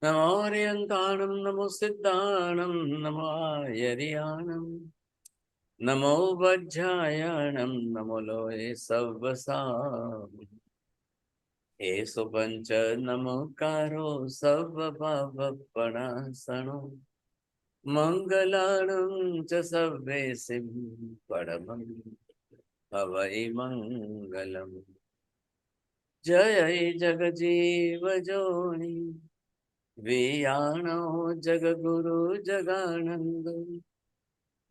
नमो रियंताणं नमो सिद्धाणं नमो आयर्याणं नमो वज्रायणं नमो लोये सव्वसाम् एषु पञ्च नमोकारो सर्वभावपणासनो मङ्गलानं च सर्वेसिं परमं हवै मङ्गलम् जय जगजीव जोनि वियाणो जगगुरु जगानंद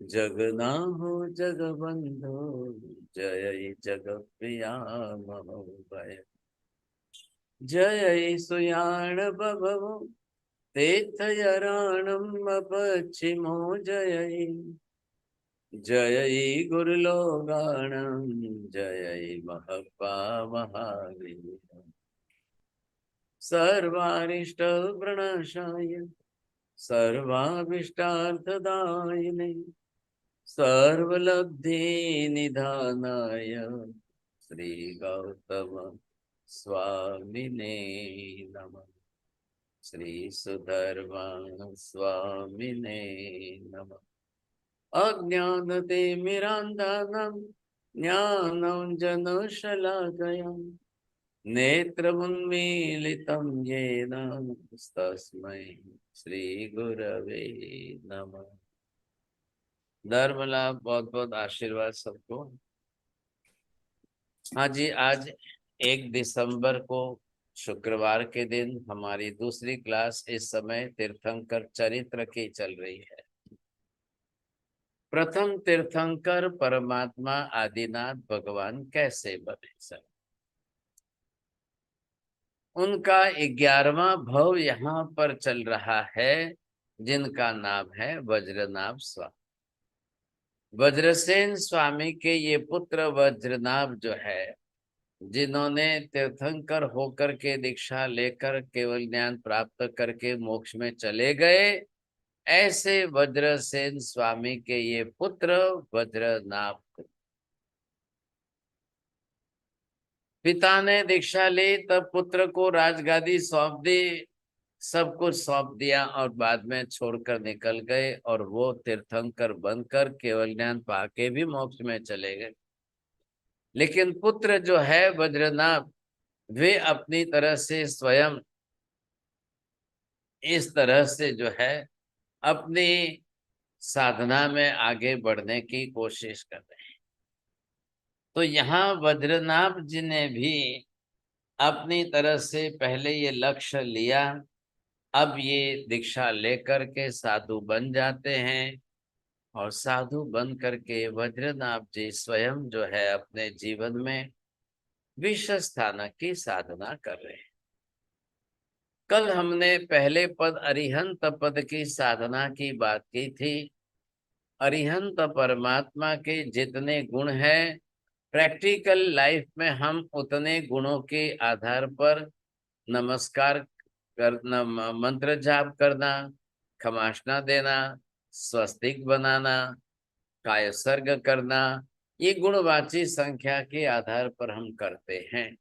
जगनाहो जगबंधो जय जगप्रिया महोदय जय सुयाण बभव तीर्थयराणम अपचिमो जय जय गुरुलोगाणं जय महपा महावीर सर्वारिष्ट प्रणाशाय सर्वाभीष्टार्थदायिने सर्वलब्धि निधानाय श्री गौतम स्वामिने नमः श्री सुधर्मा स्वामिने नमः अज्ञानतिमिरान्धनं ज्ञानाञ्जनशलाकया नेत्रमुन्मीलितं येन तस्मै श्रीगुरवे नमः। धर्म लाभ, बहुत बहुत आशीर्वाद सबको। हाँ जी, आज 1 दिसंबर को शुक्रवार के दिन हमारी दूसरी क्लास इस समय तीर्थंकर चरित्र की चल रही है। प्रथम तीर्थंकर परमात्मा आदिनाथ भगवान कैसे बने सर, उनका 11वां भव यहाँ पर चल रहा है, जिनका नाम है वज्रनाभ स्वामी। वज्रसेन स्वामी के ये पुत्र वज्रनाभ जो है, जिन्होंने तीर्थंकर होकर के दीक्षा लेकर केवल ज्ञान प्राप्त करके मोक्ष में चले गए, ऐसे वज्रसेन स्वामी के ये पुत्र वज्रनाभ। पिता ने दीक्षा ली, तब पुत्र को राजगादी सौंप दी, सब कुछ सौंप दिया और बाद में छोड़कर निकल गए और वो तीर्थंकर बनकर केवल ज्ञान पाके भी मोक्ष में चले गए। लेकिन पुत्र जो है वज्रनाभ, वे अपनी तरह से स्वयं इस तरह से जो है अपनी साधना में आगे बढ़ने की कोशिश कर रहे हैं। तो यहाँ वज्रनाभ जी ने भी अपनी तरह से पहले ये लक्ष्य लिया, अब ये दीक्षा लेकर के साधु बन जाते हैं और साधु बन करके वज्रनाभ जी स्वयं जो है अपने जीवन में विश्व स्थान की साधना कर रहे हैं। कल हमने पहले पद अरिहंत पद की साधना की बात की थी। अरिहंत परमात्मा के जितने गुण हैं, प्रैक्टिकल लाइफ में हम उतने गुणों के आधार पर नमस्कार करना, मंत्र जाप करना, खमासना देना, स्वस्तिक बनाना, कायसर्ग करना, ये गुणवाची संख्या के आधार पर हम करते हैं।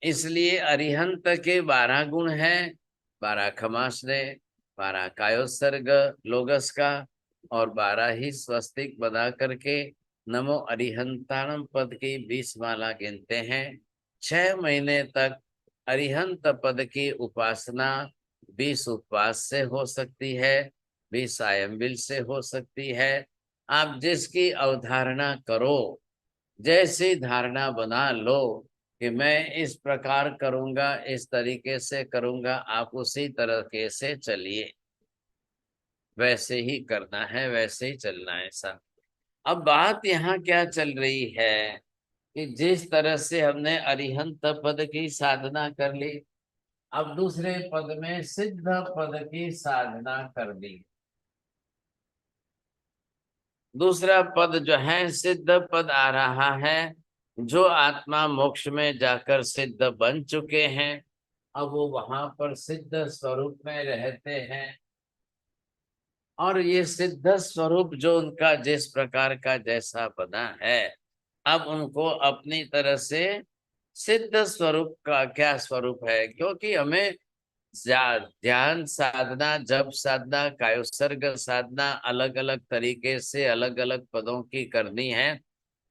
इसलिए अरिहंत के 12 गुण हैं, 12 खमासने, 12 कायोत्सर्ग लोगस का और 12 ही स्वस्तिक बना करके नमो अरिहंताणम पद की 20 माला गिनते हैं। 6 महीने तक अरिहंत पद की उपासना 20 उपवास से हो सकती है, 20 आयम्बिल से हो सकती है। आप जिसकी अवधारणा करो, जैसी धारणा बना लो कि मैं इस प्रकार करूंगा, इस तरीके से करूंगा, आप उसी तरीके से चलिए, वैसे ही करना है, वैसे ही चलना है सब। अब बात यहाँ क्या चल रही है कि जिस तरह से हमने अरिहंत पद की साधना कर ली, अब दूसरे पद में सिद्ध पद की साधना कर दी। दूसरा पद जो है सिद्ध पद आ रहा है, जो आत्मा मोक्ष में जाकर सिद्ध बन चुके हैं, अब वो वहां पर सिद्ध स्वरूप में रहते हैं और ये सिद्ध स्वरूप जो उनका जिस प्रकार का जैसा बना है, अब उनको अपनी तरह से सिद्ध स्वरूप का क्या स्वरूप है, क्योंकि हमें ध्यान साधना, जप साधना, कायोत्सर्ग साधना अलग अलग तरीके से अलग अलग पदों की करनी है।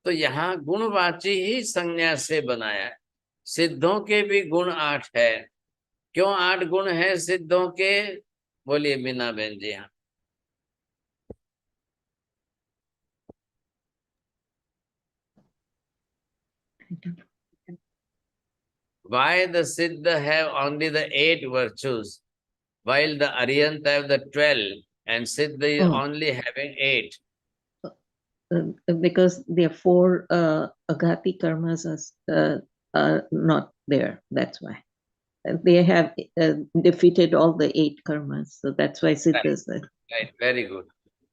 तो यहाँ गुणवाची ही संज्ञा से बनाया है। सिद्धों के भी गुण 8 है। क्यों 8 गुण है सिद्धों के? बोलिए मीना बहन जी। हाँ, why the Siddha have only the 8 virtues, while the Arihant have the 12, and Siddha is Oh, only having 8. because their 4 Aghati karmas are not there. That's why. They have defeated all the 8 karmas. So that's why Siddha is there. Right, very good.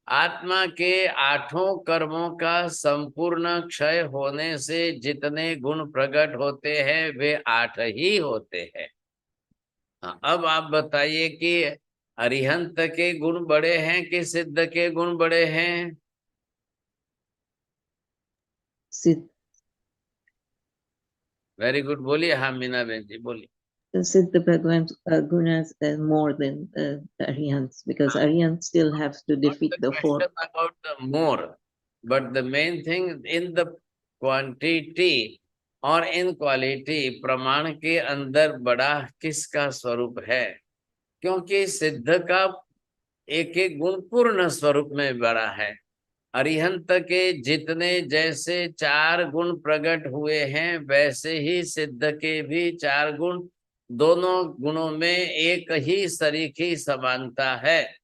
आत्मा के 8 कर्मों का संपूर्ण क्षय होने से जितने गुण प्रकट होते हैं वे 8 ही होते हैं। हाँ, अब आप बताइए कि अरिहंत के गुण बड़े हैं कि सिद्ध के गुण बड़े हैं? Siddha. वेरी गुड, बोलिए। हाँ मीना बहन जी बोलिए। Siddha Bhagwan's gunas more than Aryans, because Aryans still have to Not defeat the the 4. question about the more, but the main thing in the quantity और इन क्वालिटी प्रमाण के अंदर बड़ा किसका स्वरूप है? क्योंकि सिद्ध का एक एक गुण पूर्ण स्वरूप में बड़ा है। अरिहंत के जितने जैसे 4 गुण प्रकट हुए हैं वैसे ही सिद्ध के भी 4 गुण, दोनों गुणों में एक ही सरीखी समानता है,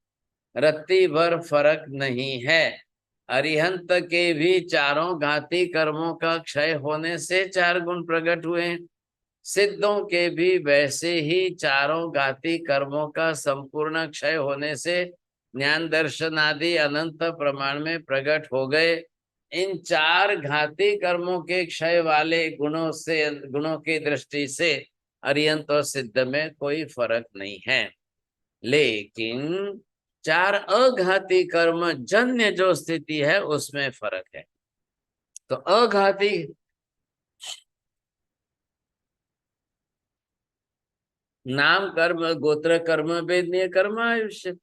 रत्ती भर फर्क नहीं है। अरिहंत के भी चारों घाती कर्मों का क्षय होने से 4 गुण प्रकट हुए हैं। सिद्धों के भी वैसे ही चारों घाती कर्मों का संपूर्ण क्षय होने से ज्ञान दर्शन आदि अनंत प्रमाण में प्रकट हो गए। इन 4 घाती कर्मों के क्षय वाले गुणों की दृष्टि से अरिहंत और सिद्ध में कोई फर्क नहीं है। लेकिन 4 अघाती कर्म जन्य जो स्थिति है उसमें फर्क है। तो अघाती नाम कर्म, गोत्र कर्म, वेदनीय कर्म, आयुष्य,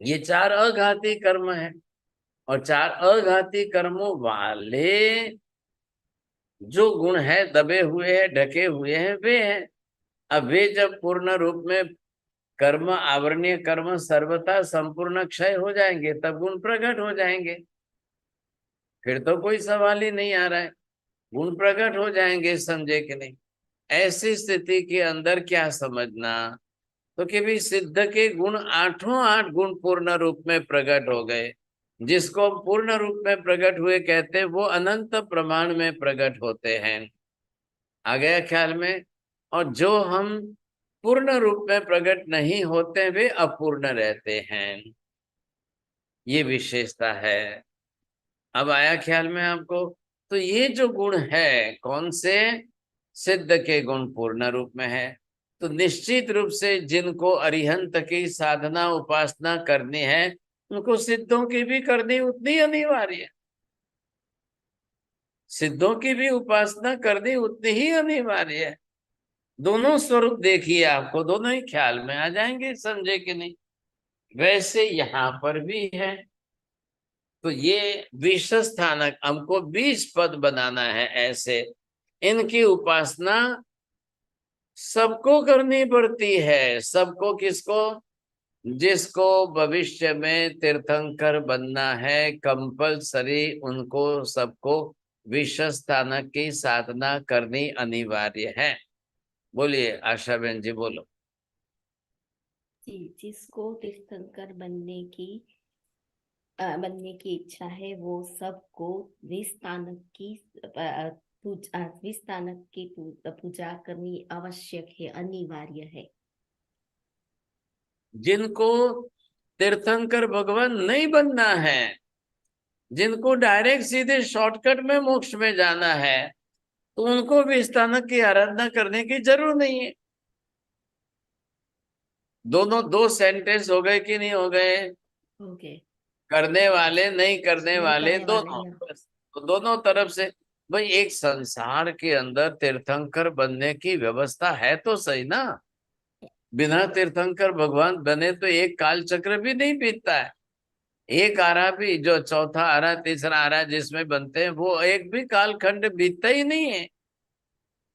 ये 4 अघाती कर्म है। और 4 अघाती कर्मों वाले जो गुण है दबे हुए हैं, ढके हुए हैं, वे हैं। अब वे जब पूर्ण रूप में कर्म, आवरणीय कर्म सर्वथा संपूर्ण क्षय हो जाएंगे तब गुण प्रकट हो जाएंगे। फिर तो कोई सवाल ही नहीं आ रहा है, गुण प्रकट हो जाएंगे, समझे कि नहीं? ऐसी स्थिति के अंदर क्या समझना, तो कि भी सिद्ध के गुण 8 गुण पूर्ण रूप में प्रकट हो गए। जिसको पूर्ण रूप में प्रकट हुए कहते हैं वो अनंत प्रमाण में प्रकट होते हैं। आ गया ख्याल में? और जो हम पूर्ण रूप में प्रकट नहीं होते वे अपूर्ण रहते हैं, ये विशेषता है। अब आया ख्याल में आपको? तो ये जो गुण है कौन से? सिद्ध के गुण पूर्ण रूप में है। तो निश्चित रूप से जिनको अरिहंत की साधना उपासना करनी है उनको सिद्धों की भी करनी उतनी अनिवार्य है। सिद्धों की भी उपासना करनी उतनी ही अनिवार्य है। दोनों स्वरूप देखिए, आपको दोनों ही ख्याल में आ जाएंगे, समझे कि नहीं? वैसे यहाँ पर भी है। तो ये 20 स्थानक हमको 20 पद बनाना है। ऐसे इनकी उपासना सबको करनी पड़ती है। सबको किसको? जिसको भविष्य में तीर्थंकर बनना है, कंपलसरी उनको सबको 20 स्थानक की साधना करनी अनिवार्य है। बोलिए आशा बहन जी, बोलो। जी, जिसको तीर्थंकर बनने की इच्छा है वो सबको 20 स्थानक की पूजा करनी आवश्यक है, अनिवार्य है। जिनको तीर्थंकर भगवान नहीं बनना है, जिनको डायरेक्ट सीधे शॉर्टकट में मोक्ष में जाना है, तो उनको भी स्थानक की आराधना करने की जरूरत नहीं है। दोनों 2 सेंटेंस हो गए कि नहीं हो गए? ओके। करने वाले नहीं करने नहीं वाले करने वाले दोनों, ना। तो दोनों तरफ से। भाई एक संसार के अंदर तीर्थंकर बनने की व्यवस्था है तो सही ना। बिना तीर्थंकर भगवान बने तो एक काल चक्र भी नहीं बीतता है। एक आरा भी, जो चौथा आरा तीसरा आरा जिसमें बनते हैं, वो एक भी कालखंड बीतता ही नहीं है।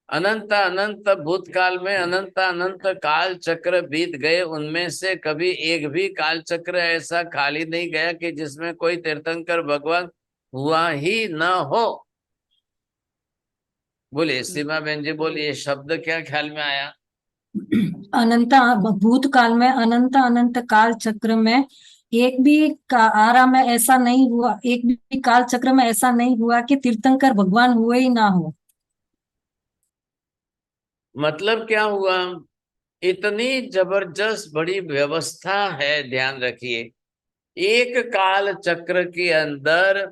अनंत अनंत भूतकाल में अनंत अनंत काल चक्र बीत गए, उनमें से कभी एक भी काल चक्र ऐसा खाली नहीं गया कि जिसमें कोई तीर्थंकर भगवान हुआ ही न हो। बोलिए सीमा बेन जी, बोलिए, शब्द क्या ख्याल में आया? अनंत भूतकाल में अनंत अनंत काल चक्र में एक भी आरा में ऐसा नहीं हुआ, एक भी काल चक्र में ऐसा नहीं हुआ कि तीर्थंकर भगवान हुए ही ना हो। मतलब क्या हुआ? इतनी जबरदस्त बड़ी व्यवस्था है, ध्यान रखिए। एक काल चक्र के अंदर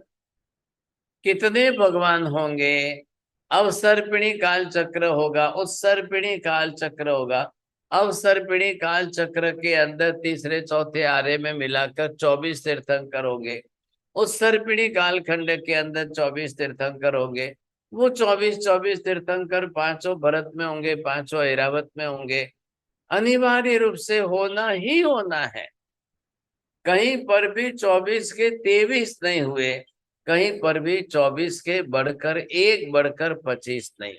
कितने भगवान होंगे? अवसर्पिणी काल चक्र होगा, उत्सर्पिणी काल चक्र होगा। अवसर्पिणी काल चक्र के अंदर तीसरे चौथे आरे में मिलाकर 24 तीर्थंकर होंगे। उत्सर्पिणी काल खंड के अंदर 24 तीर्थंकर होंगे। वो 24 तीर्थंकर पांचों भरत में होंगे, पांचों ऐरावत में होंगे। अनिवार्य रूप से होना ही होना है। कहीं पर भी 24 के 23 नहीं हुए, कहीं पर भी 24 के बढ़कर 1 बढ़कर 25 नहीं।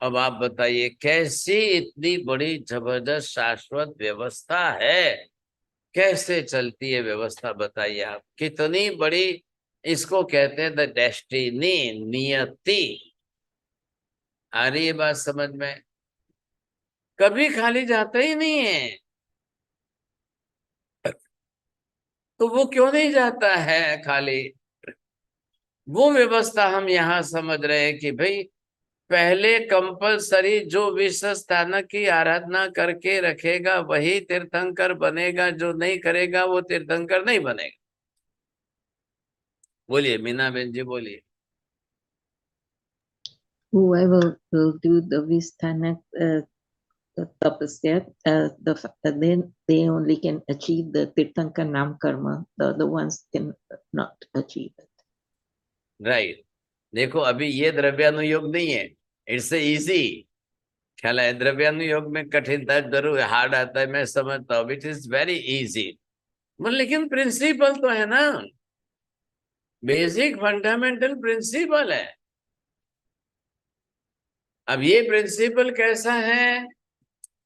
अब आप बताइए, कैसी इतनी बड़ी जबरदस्त शाश्वत व्यवस्था है? कैसे चलती है व्यवस्था, बताइए आप। कितनी बड़ी इसको कहते हैं, द डेस्टिनी, नियति। आ रही है बात समझ में? कभी खाली जाता ही नहीं है। तो वो क्यों नहीं जाता है खाली? वो व्यवस्था हम यहाँ समझ रहे हैं कि भाई पहले कंपलसरी जो विश्व स्थानक की आराधना करके रखेगा वही तीर्थंकर बनेगा, जो नहीं करेगा वो तीर्थंकर नहीं बनेगा। बोलिए मीना बेन जी, बोलिए। Whoever will do the Visthanak tapasya, then they only can achieve the Tirthanka Nam Karma. The other ones can not achieve it. Right. देखो अभी ये द्रव्यानुयोग नहीं है, इट्स इजी। ख्याल है, द्रव्यानुयोग में कठिनता जरूर हार्ड आता है, मैं समझता हूँ। इट इज वेरी इजी, लेकिन प्रिंसिपल तो है ना, बेसिक फंडामेंटल प्रिंसिपल है। अब ये प्रिंसिपल कैसा है?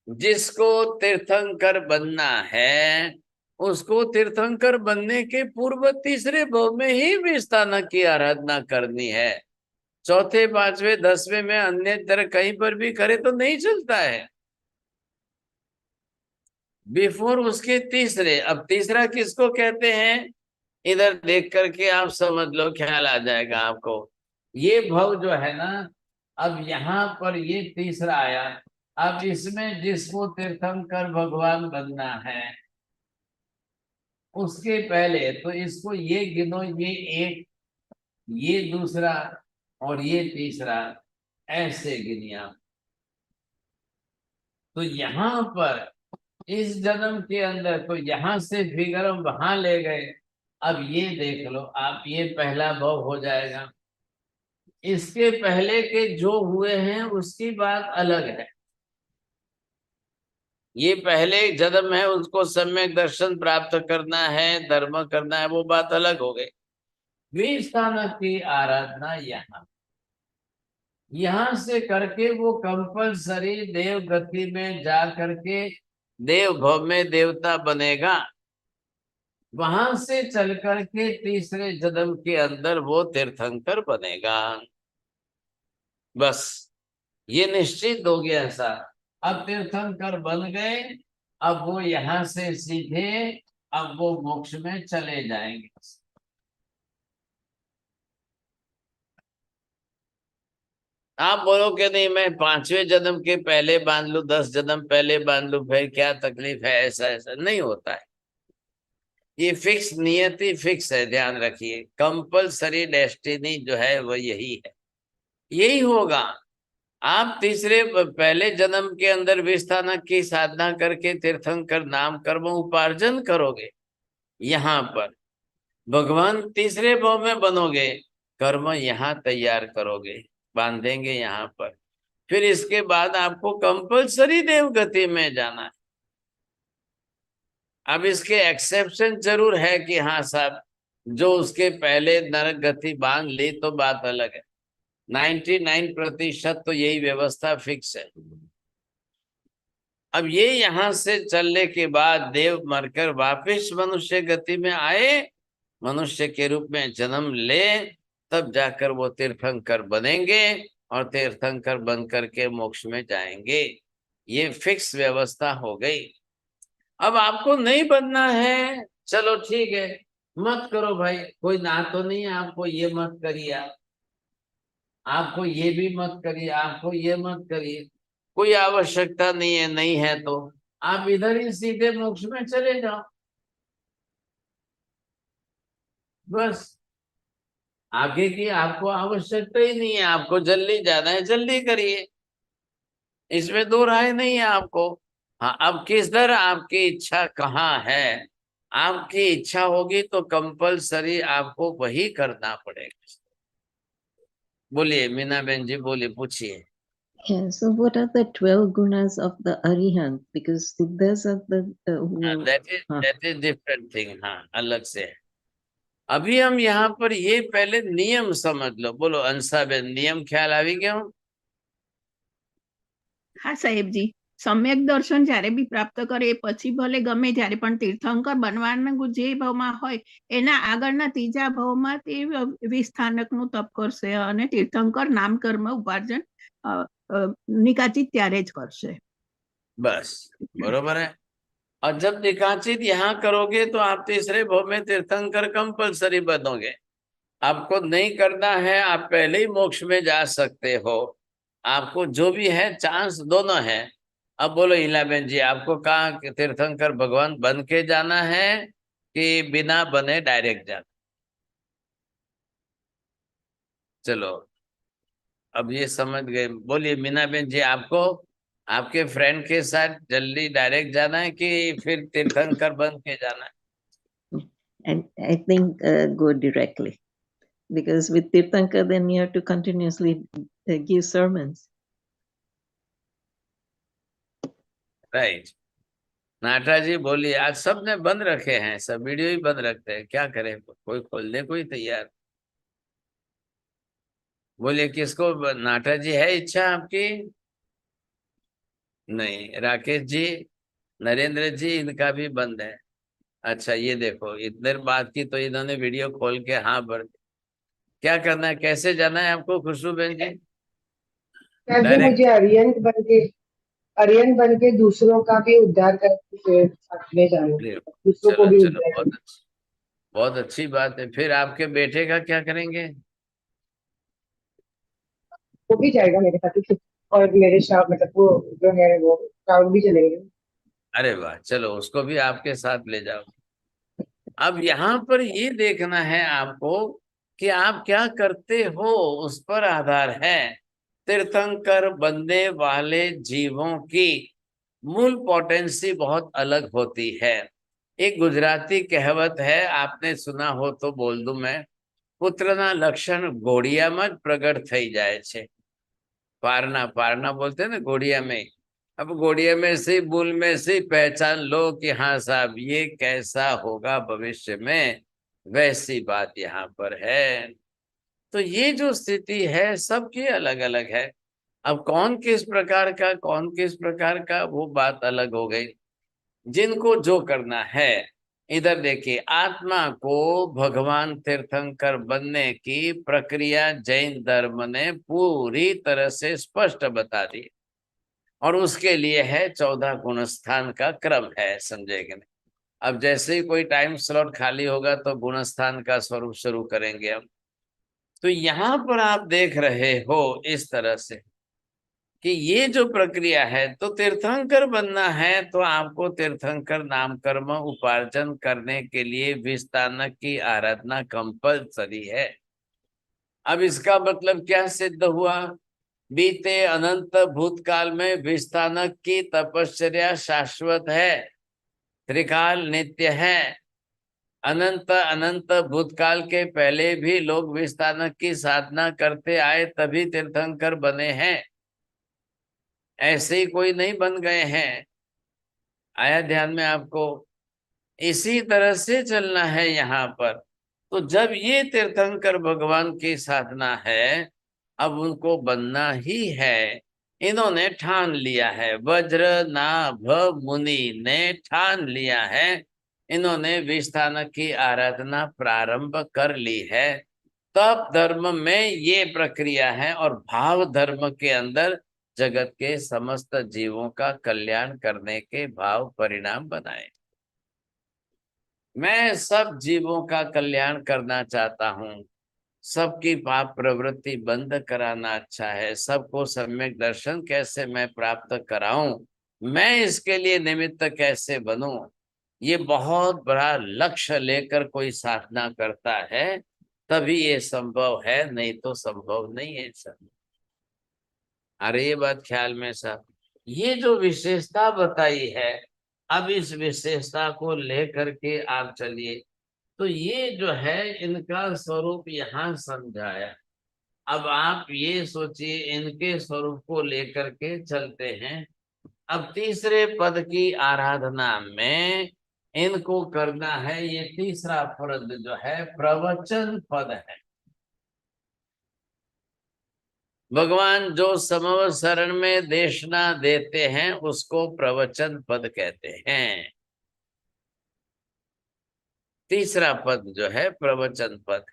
जिसको तीर्थंकर बनना है उसको तीर्थंकर बनने के पूर्व तीसरे भाव में ही विस्थानक की आराधना करनी है। चौथे पांचवे 10वें में अन्य तरह कहीं पर भी करे तो नहीं चलता है। बिफोर उसके तीसरे। अब तीसरा किसको कहते हैं? इधर देख करके आप समझ लो, ख्याल आ जाएगा आपको। ये भव जो है ना, अब यहाँ पर ये तीसरा आया। अब इसमें जिसको तीर्थंकर भगवान बनना है उसके पहले तो इसको ये गिनो, ये एक, ये दूसरा और ये तीसरा, ऐसे गिनिया। तो यहाँ पर इस जन्म के अंदर तो यहां से फिगर हम वहां ले गए। अब ये देख लो आप, ये पहला भव हो जाएगा। इसके पहले के जो हुए हैं उसकी बात अलग है। ये पहले जन्म है, उसको सम्यक दर्शन प्राप्त करना है, धर्म करना है, वो बात अलग हो गई। विस्थानक की आराधना यहाँ से करके वो कंपलसरी देव गति में जा करके देव भव में देवता बनेगा। वहां से चल करके तीसरे जन्म के अंदर वो तीर्थंकर बनेगा। बस ये निश्चित हो गया ऐसा। अब तीर्थंकर बन गए, अब वो यहाँ से सीधे अब वो मोक्ष में चले जाएंगे। आप बोलोगे नहीं मैं 5वें जन्म के पहले बांध लू, 10 जन्म पहले बांध लू, फिर क्या तकलीफ है? ऐसा ऐसा नहीं होता है। ये फिक्स नियति फिक्स है, ध्यान रखिए। कंपलसरी डेस्टिनी जो है वो यही है, यही होगा। आप तीसरे पहले जन्म के अंदर विस्थानक की साधना करके तीर्थंकर नाम कर्म उपार्जन करोगे। यहाँ पर भगवान तीसरे भाव में बनोगे, कर्म यहाँ तैयार करोगे, बांधेंगे यहाँ पर। फिर इसके बाद आपको कंपल्सरी देवगति में जाना है। अब इसके एक्सेप्शन जरूर है कि हाँ साहब, जो उसके पहले नरक गति बांध ली तो बात अलग है। 99% तो यही व्यवस्था फिक्स है। अब ये यहाँ से चलने के बाद देव मरकर वापिस मनुष्य गति में आए, मनुष्य के रूप में जन्म ले, तब जाकर वो तीर्थंकर बनेंगे और तीर्थंकर बन करके मोक्ष में जाएंगे। ये फिक्स व्यवस्था हो गई। अब आपको नहीं बनना है, चलो ठीक है, मत करो भाई, कोई ना तो नहीं है आपको, ये मत करिए, आपको ये भी मत करिए, आपको ये मत करिए, कोई आवश्यकता नहीं है, नहीं है तो आप इधर ही सीधे मोक्ष में चले जाओ, बस। आगे की आपको आवश्यकता ही नहीं है, आपको जल्दी जाना है, जल्दी करिए, इसमें दो राय नहीं है आपको। हाँ, अब किधर आपकी इच्छा कहाँ है, आपकी इच्छा होगी तो कंपलसरी आपको वही करना पड़ेगा। बोलिए मीना बहन जी, बोलिए, पूछिए। Yeah, so what are the 12 gunas of the Arihant? Because those are the who, that is different thing, हाँ, अलग से है। अभी हम यहाँ पर ये पहले नियम समझ लो। बोलो अंसा बेन, नियम ख्याल આવી ગયો? હા સાહેબજી, સમ્યક દર્શન જ્યારે બી પ્રાપ્ત કરે એ પછી ભલે ગમે ત્યારે, પણ તીર્થંકર બનવાનું જે ભાવમાં હોય એના આગળના ત્રીજા ભાવમાં તે વિસ્થાનકનું તપ કરશે અને તીર્થંકર નામ કર્મ ઉપાર્જન નિકાચિત ત્યારે જ કરશે। बस बरोबर है। और जब निकाचित यहाँ करोगे तो आप तीसरे भाव में तीर्थंकर कंपलसरी बनोगे। आपको नहीं करना है, आप पहले ही मोक्ष में जा सकते हो। आपको जो भी है चांस दोनों है। अब बोलो इलाबेन जी, आपको कहाँ कि तीर्थंकर भगवान बन के जाना है कि बिना बने डायरेक्ट जाना? चलो अब ये समझ गए। बोलिए मीना बेन जी, आपको आपके फ्रेंड के साथ जल्दी डायरेक्ट जाना है कि फिर तीर्थंकर बन के जाना है? and I think go directly, because with Tirthankar then you have to continuously give sermons. Right. Nata ji बोलिए, आज सबने बंद रखे हैं, सब वीडियो ही बंद रखते हैं, क्या करें, कोई खोलने को ही तैयार। बोलिए किसको, नाटा जी है इच्छा आपकी? नहीं। राकेश जी, नरेंद्र जी, इनका भी बंद है। अच्छा ये देखो, इतने बात की तो इन्होंने वीडियो खोल के हाँ भर दी। क्या करना है, कैसे जाना है आपको खुशबू बहन जी? जी मुझे अरियन बन के दूसरों का भी उद्धार करके फिर अपने जाना, दूसरों को चलो भी चलो, उद्धार। बहुत अच्छी बात है। फिर आपके बेटे का क्या करेंगे? वो भी जाएगा मेरे साथ ही, और मेरे साथ मतलब वो जो है वो क्राउड भी चलेंगे। अरे वाह, चलो उसको भी आपके साथ ले जाओ। अब यहाँ पर ये देखना है आपको कि आप क्या करते हो, उस पर आधार है। तीर्थंकर बनने वाले जीवों की मूल पोटेंसी बहुत अलग होती है। एक गुजराती कहावत है, आपने सुना हो तो बोल दूं मैं, पुत्रना लक्षण घोड़ियाમાં જ प्रगट થઈ જાય છે। पारना पारना बोलते हैं ना घोड़िया में। अब घोड़िया में से, बुल में से पहचान लो कि हाँ साहब ये कैसा होगा भविष्य में, वैसी बात यहाँ पर है। तो ये जो स्थिति है सबकी अलग अलग है। अब कौन किस प्रकार का, कौन किस प्रकार का, वो बात अलग हो गई। जिनको जो करना है, इधर देखिए, आत्मा को भगवान तीर्थंकर बनने की प्रक्रिया जैन धर्म ने पूरी तरह से स्पष्ट बता दी, और उसके लिए है 14 गुणस्थान का क्रम है, समझेंगे। अब जैसे ही कोई टाइम स्लॉट खाली होगा तो गुणस्थान का स्वरूप शुरू करेंगे हम। तो यहाँ पर आप देख रहे हो इस तरह से कि ये जो प्रक्रिया है, तो तीर्थंकर बनना है तो आपको तीर्थंकर नाम कर्म उपार्जन करने के लिए विस्तानक की आराधना कंपलसरी है। अब इसका मतलब क्या सिद्ध हुआ? बीते अनंत भूतकाल में विस्तानक की तपश्चर्या शाश्वत है, त्रिकाल नित्य है। अनंत अनंत भूतकाल के पहले भी लोग विस्तानक की साधना करते आए, तभी तीर्थंकर बने हैं। ऐसे ही कोई नहीं बन गए हैं। आया ध्यान में आपको? इसी तरह से चलना है यहाँ पर। तो जब ये तीर्थंकर भगवान की साधना है, अब उनको बनना ही है। इन्होंने ठान लिया है, वज्रनाभ मुनि ने ठान लिया है। इन्होंने विष्ठानक की आराधना प्रारंभ कर ली है। तप धर्म में ये प्रक्रिया है, और भाव धर्म के अंदर जगत के समस्त जीवों का कल्याण करने के भाव परिणाम बनाए। मैं सब जीवों का कल्याण करना चाहता हूँ, सबकी पाप प्रवृत्ति बंद कराना अच्छा है, सबको सम्यक दर्शन कैसे मैं प्राप्त कराऊं, मैं इसके लिए निमित्त कैसे बनूं। ये बहुत बड़ा लक्ष्य लेकर कोई साधना करता है, तभी ये संभव है, नहीं तो संभव नहीं है सब। अरे ये बात ख्याल में सब, ये जो विशेषता बताई है, अब इस विशेषता को लेकर के आप चलिए। तो ये जो है इनका स्वरूप यहाँ समझाया। अब आप ये सोचिए, इनके स्वरूप को लेकर के चलते हैं। अब तीसरे पद की आराधना में इनको करना है, ये तीसरा पद जो है प्रवचन पद है। भगवान जो समव शरण में देशना देते हैं उसको प्रवचन पद कहते हैं। तीसरा पद जो है प्रवचन पद,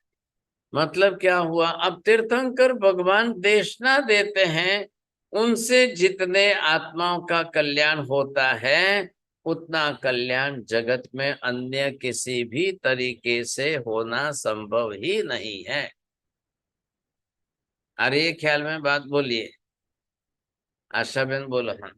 मतलब क्या हुआ? अब तीर्थंकर भगवान देशना देते हैं, उनसे जितने आत्माओं का कल्याण होता है, उतना कल्याण जगत में अन्य किसी भी तरीके से होना संभव ही नहीं है। अरे ये ख्याल में बात बोलिए, आशा बहन बोलो। हाँ,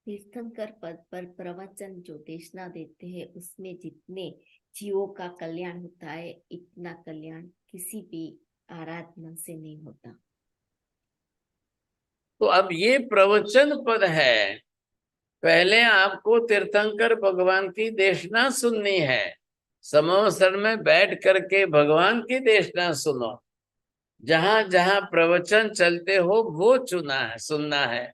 तीर्थंकर पद पर प्रवचन जो देशना देते हैं, उसमें जितने जीवों का कल्याण होता है, इतना कल्याण किसी भी आराधना से नहीं होता। तो अब ये प्रवचन पद है। पहले आपको तीर्थंकर भगवान की देशना सुननी है। समवसर में बैठ करके भगवान की देशना सुनो। जहां जहां प्रवचन चलते हो वो चुना है, सुनना है।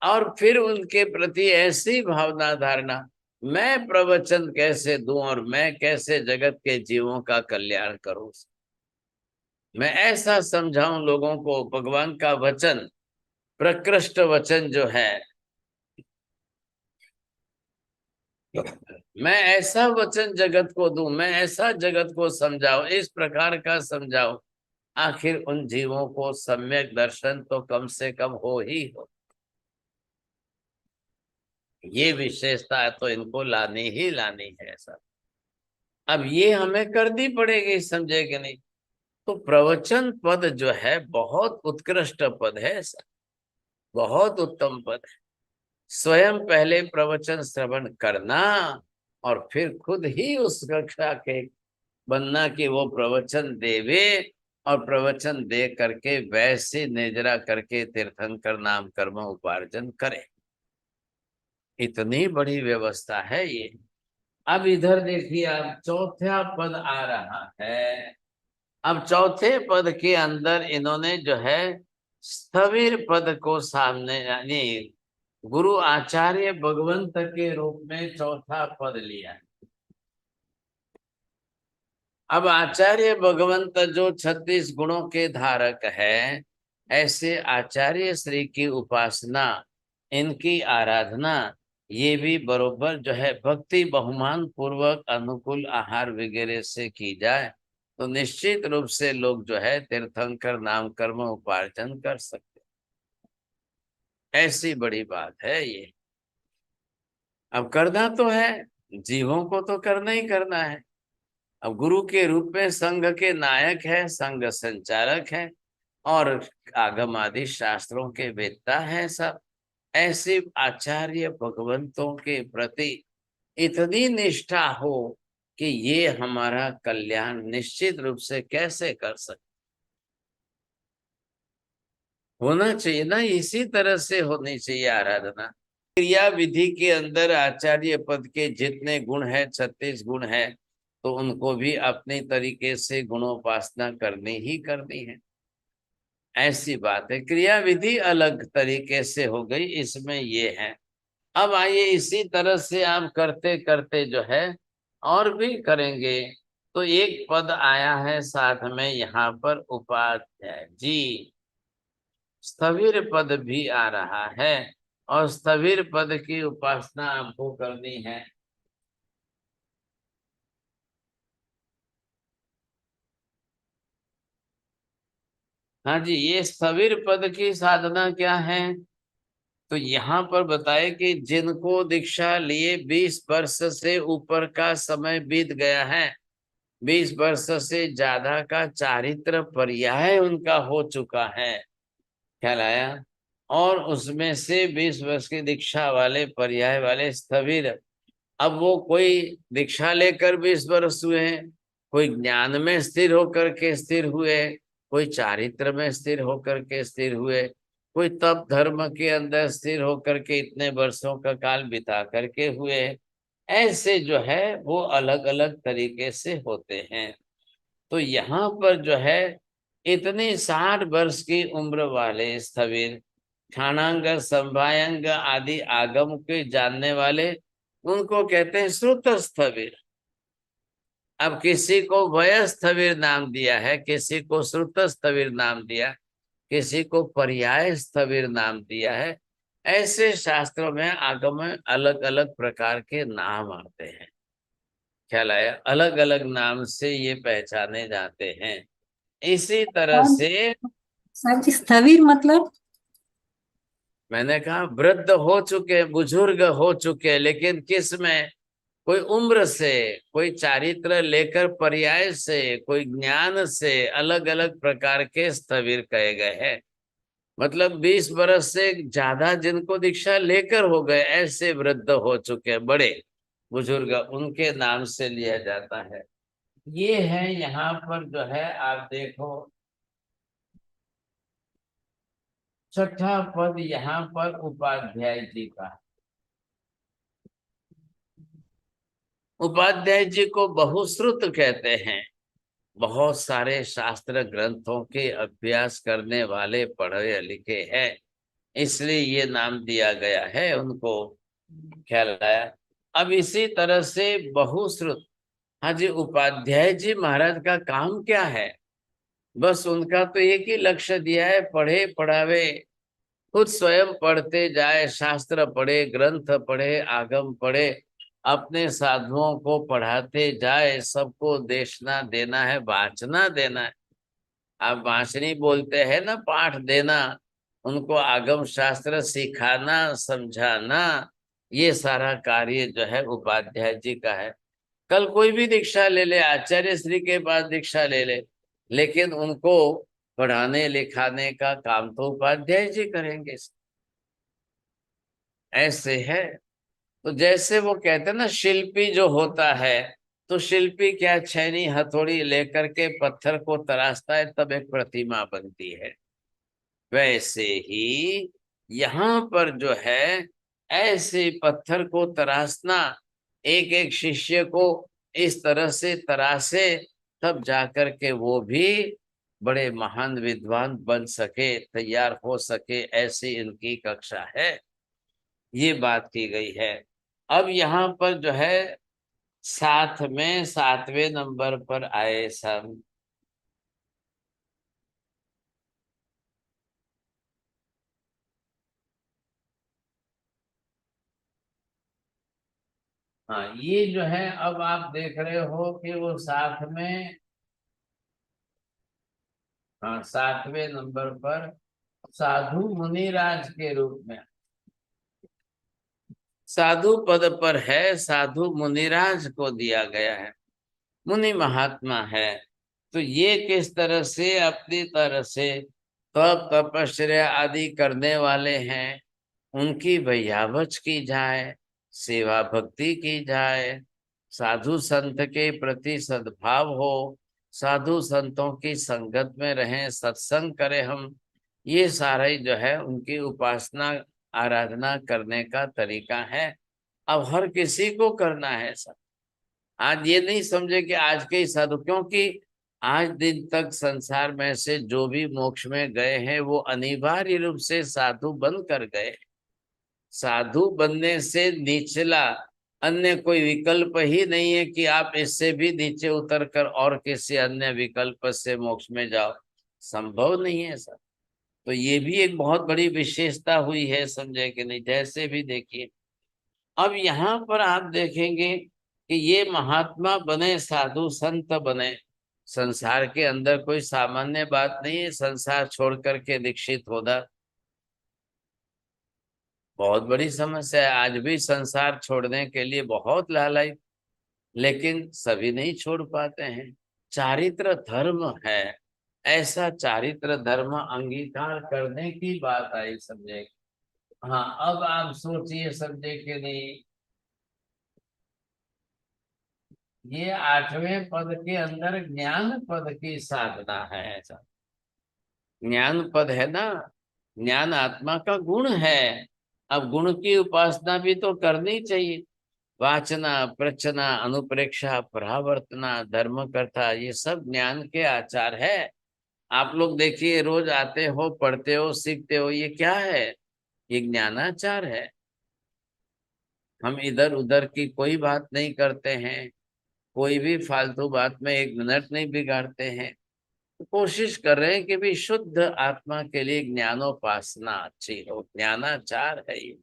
और फिर उनके प्रति ऐसी भावना धारणा, मैं प्रवचन कैसे दूं और मैं कैसे जगत के जीवों का कल्याण करूं, मैं ऐसा समझाऊं लोगों को। भगवान का वचन, प्रकृष्ट वचन जो है, मैं ऐसा वचन जगत को दूं, मैं ऐसा जगत को समझाऊं, इस प्रकार का समझाऊं, आखिर उन जीवों को सम्यक दर्शन तो कम से कम हो ही हो। ये विशेषता तो इनको लानी ही लानी है सब। अब ये हमें करनी पड़ेगी, समझे कि नहीं? तो प्रवचन पद जो है बहुत उत्कृष्ट पद है सर, बहुत उत्तम पद है। स्वयं पहले प्रवचन श्रवण करना, और फिर खुद ही उस कक्षा के बनना कि वो प्रवचन देवे, और प्रवचन दे करके वैसे निजरा करके तीर्थंकर नाम कर्म उपार्जन करे। इतनी बड़ी व्यवस्था है ये। अब इधर देखिए, अब चौथा पद आ रहा है। अब चौथे पद के अंदर इन्होंने जो है स्थविर पद को सामने, यानी गुरु आचार्य भगवंत के रूप में चौथा पद लिया। अब आचार्य भगवंत जो 36 गुणों के धारक है, ऐसे आचार्य श्री की उपासना, इनकी आराधना, ये भी बरोबर जो है भक्ति बहुमान पूर्वक अनुकूल आहार वगैरह से की जाए, तो निश्चित रूप से लोग जो है तीर्थंकर नाम कर्म उपार्जन कर सकते। ऐसी बड़ी बात है ये। अब करना तो है, जीवों को तो करना ही करना है। अब गुरु के रूप में संघ के नायक है, संघ संचालक है, और आगम आदि शास्त्रों के वेत्ता है सब। ऐसे आचार्य भगवंतों के प्रति इतनी निष्ठा हो कि ये हमारा कल्याण निश्चित रूप से कैसे कर सकते, होना चाहिए ना, इसी तरह से होनी चाहिए आराधना। क्रिया विधि के अंदर आचार्य पद के जितने गुण है, 36 गुण है, तो उनको भी अपने तरीके से गुणोपासना करनी ही करनी है। ऐसी बात है। क्रिया विधि अलग तरीके से हो गई, इसमें ये है। अब आइए इसी तरह से आप करते करते जो है और भी करेंगे। तो एक पद आया है साथ में यहाँ पर उपाध्याय जी, स्थविर पद भी आ रहा है और स्थविर पद की उपासना आपको करनी है। हाँ जी, ये स्थविर पद की साधना क्या है? तो यहाँ पर बताए कि जिनको दीक्षा लिए 20 वर्ष से ऊपर का समय बीत गया है, 20 वर्ष से ज्यादा का चारित्र पर्याय उनका हो चुका है, ख्याल आया? और उसमें से 20 वर्ष की दीक्षा वाले पर्याय वाले स्थविर, अब वो कोई दीक्षा लेकर 20 वर्ष हुए हैं, कोई ज्ञान में स्थिर होकर के स्थिर हुए, कोई चारित्र में स्थिर होकर के स्थिर हुए, कोई तप धर्म के अंदर स्थिर होकर के इतने वर्षों का काल बिता करके हुए। ऐसे जो है वो अलग अलग तरीके से होते हैं। तो यहाँ पर जो है इतनी 60 वर्ष की उम्र वाले स्थविर, क्षाणांग संभायंग आदि आगम के जानने वाले, उनको कहते हैं श्रुत स्थविर। अब किसी को वय स्थविर नाम दिया है, किसी को श्रुत स्थविर नाम दिया, किसी को पर्याय स्थविर नाम दिया है। ऐसे शास्त्रों में आगम में अलग अलग प्रकार के नाम आते हैं, ख्याल आया? अलग अलग नाम से ये पहचाने जाते हैं। इसी तरह और से साहब जी स्थविर मतलब? मैंने कहा वृद्ध हो चुके, बुजुर्ग हो चुके, लेकिन किस में? कोई उम्र से, कोई चारित्र लेकर पर्याय से, कोई ज्ञान से, अलग अलग प्रकार के स्थविर कहे गए हैं। मतलब 20 वर्ष से ज्यादा जिनको दीक्षा लेकर हो गए, ऐसे वृद्ध हो चुके बड़े बुजुर्ग, उनके नाम से लिया जाता है। ये है यहाँ पर जो है, आप देखो छठा पद यहाँ पर उपाध्याय जी का। उपाध्याय जी को बहुश्रुत कहते हैं, बहुत सारे शास्त्र ग्रंथों के अभ्यास करने वाले पढ़े लिखे हैं, इसलिए ये नाम दिया गया है उनको, ख्याल आया? अब इसी तरह से बहुश्रुत, हाँ जी, उपाध्याय जी महाराज का काम क्या है? बस उनका तो एक ही लक्ष्य दिया है, पढ़े पढ़ावे, खुद स्वयं पढ़ते जाए, शास्त्र पढ़े, ग्रंथ पढ़े, आगम पढ़े, अपने साधुओं को पढ़ाते जाए, सबको देशना देना है, वाचना देना है। आप वाचनी बोलते हैं ना, पाठ देना, उनको आगम शास्त्र सिखाना, समझाना, ये सारा कार्य जो है उपाध्याय जी का है। कल कोई भी दीक्षा ले ले, आचार्य श्री के पास दीक्षा ले ले, लेकिन उनको पढ़ाने लिखाने का काम तो उपाध्याय जी करेंगे। ऐसे है। तो जैसे वो कहते हैं ना, शिल्पी जो होता है, तो शिल्पी क्या छैनी हथौड़ी लेकर के पत्थर को तराशता है, तब एक प्रतिमा बनती है। वैसे ही यहाँ पर जो है, ऐसे पत्थर को तराशना, एक एक शिष्य को इस तरह से तराशे, तब जाकर के वो भी बड़े महान विद्वान बन सके, तैयार हो सके, ऐसी इनकी कक्षा है। ये बात की गई है। अब यहाँ पर जो है साथ में 7वें नंबर पर आए सब। हाँ, ये जो है अब आप देख रहे हो कि वो साथ में, हाँ 7वें नंबर पर साधु मुनिराज के रूप में, साधु पद पर है, साधु मुनिराज को दिया गया है, मुनि महात्मा है। तो ये किस तरह से अपनी तरह से तप तपस्या आदि करने वाले हैं, उनकी भैयावच की जाए, सेवा भक्ति की जाए, साधु संत के प्रति सद्भाव हो, साधु संतों की संगत में रहें, सत्संग करें हम, ये सारा ही जो है उनकी उपासना आराधना करने का तरीका है। अब हर किसी को करना है सब। आज ये नहीं समझे कि आज के ही साधु, क्योंकि आज दिन तक संसार में से जो भी मोक्ष में गए हैं वो अनिवार्य रूप से साधु बन कर गए। साधु बनने से निचला अन्य कोई विकल्प ही नहीं है कि आप इससे भी नीचे उतर कर और किसी अन्य विकल्प से मोक्ष में जाओ, संभव नहीं है सर। तो ये भी एक बहुत बड़ी विशेषता हुई है, समझे कि नहीं। जैसे भी देखिए, अब यहाँ पर आप देखेंगे कि ये महात्मा बने, साधु संत बने, संसार के अंदर कोई सामान्य बात नहीं है। संसार छोड़ करके दीक्षित होना बहुत बड़ी समस्या है। आज भी संसार छोड़ने के लिए बहुत लालायित, लेकिन सभी नहीं छोड़ पाते हैं। चारित्र धर्म है, ऐसा चारित्र धर्म अंगीकार करने की बात आई, समझे। हाँ, अब आप सोचिए, समझे कि नहीं, ये 8वें पद के अंदर ज्ञान पद की साधना है। ऐसा ज्ञान पद है ना, ज्ञान आत्मा का गुण है। अब गुण की उपासना भी तो करनी चाहिए। वाचना, प्रचना, अनुप्रेक्षा, परावर्तना, धर्म कर्ता, ये सब ज्ञान के आचार है। आप लोग देखिए, रोज आते हो, पढ़ते हो, सीखते हो, ये क्या है? ये ज्ञानाचार है। हम इधर उधर की कोई बात नहीं करते हैं, कोई भी फालतू बात में एक मिनट नहीं बिगाड़ते हैं। तो कोशिश कर रहे हैं कि भी शुद्ध आत्मा के लिए ज्ञानोपासना अच्छी हो, ज्ञानाचार है ये।